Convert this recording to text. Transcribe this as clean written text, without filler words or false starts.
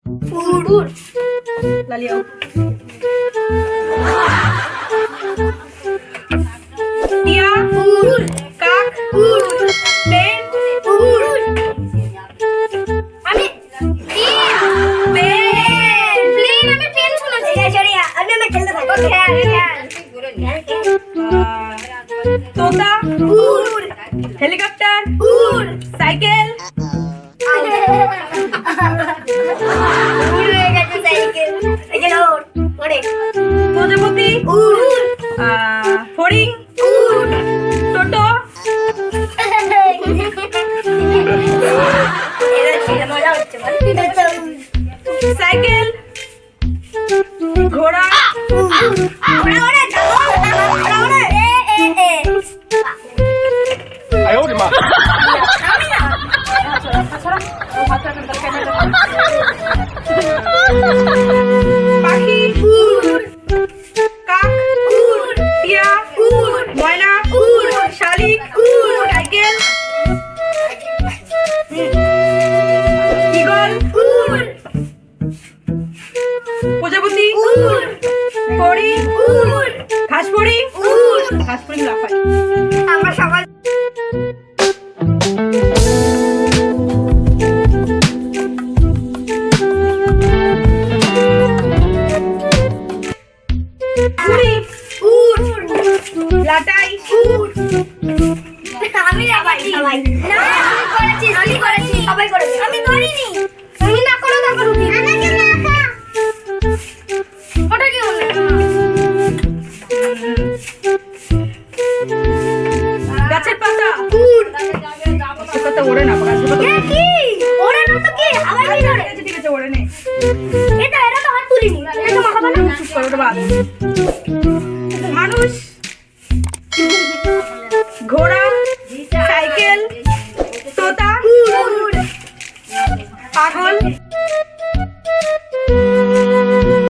उड़ ला लिया टिया उड़ काक उड़ प्लेन उड़ আমি প্লেন আমি প্লেন শুনেছি সরিয়া আমি খেলতে থাকবো খেল তোতা উড় হেলিকপ্টার উড় সাইকেল উড়ে গেছে সাইকেল সাইকেল ওড়ে প্রজাপতি উড় ফড়িং উড় টোটো এরা মজা হচ্ছে সাইকেল ঘোড়া ঘোড়া ওড়ে ঘোড়া ওড়ে哎呦我的妈！ পাখি উড় কাক উড় টিয়া উড় ময়না উড় শালিক উড় সাইকেল ঈগল উড় প্রজাপতি উড় পরি উড় ঘাসপরি উড় ঘাসপরি লাফায় আমরা সবাই উড়ি উড় লাটাই উড় আমি লাগাইছি সবাই না আমি করেছি সবাই করেছে আমি করিনি তুমি না করো তারপর উঠি আমাকে না ওটা কি হলো গাছের পাতা উড় গাছের পাতা ওড়ে না গাছের পাতা কি ওড়ে না তো কি আবার কি ওড়ে ঠিক আছে ওড়ে নে এটা তো হাত তুলিনি এটা মাখাবা না চুপ করো ওটা বাদ মানুষ ঘোড়া সাইকেল তোতা পাগল